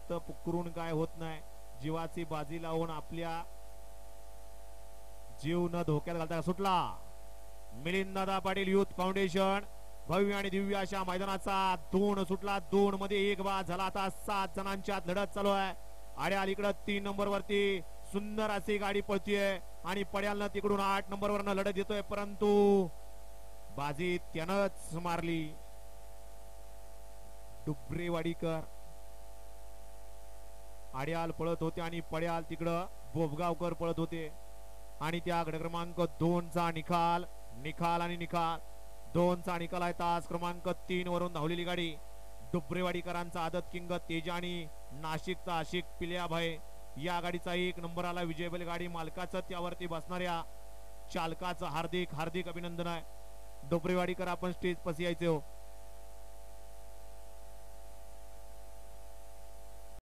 फक्त पुकरून काय होत नाही, जीवाची बाजी लावून आपल्या जीव न धोक्यात घालता सुटला. मिलिंद दादा पाटील युथ फाउंडेशन भव्य आणि दिव्य अशा मैदानाचा 2 सुटला. 2 मध्ये 1 बाद झाला. आता 7 जणांच्यात लढत चालू आहे. आणि अलीकडे 3 नंबर वरती सुंदर अशी गाडी पळतीये आणि पड्यालनं तिकडून 8 नंबर वरनं लढत देतोय, परंतु बाजी त्यानंच मारली. डुबरेवाडीकर आड्याल पळत होते आणि पड्याल तिकडं बोबगावकर पळत होते आणि त्या गट क्रमांक 2 चा निकाल आणि निकाल 2 चा निकाल आहे. तास क्रमांक 3 वरून धावलेली गाडी डुबरेवाडीकरांचा आदत किंग तेजा आणि नाशिकचा आशिक पिल्याभाई या गाडीचा 1 नंबर आला. विजयबल गाडी मालकाचं त्यावरती बसणाऱ्या चालकाचं हार्दिक अभिनंदन आहे. डुबरेवाडीकर आपण स्टेज पसी यायचे हो.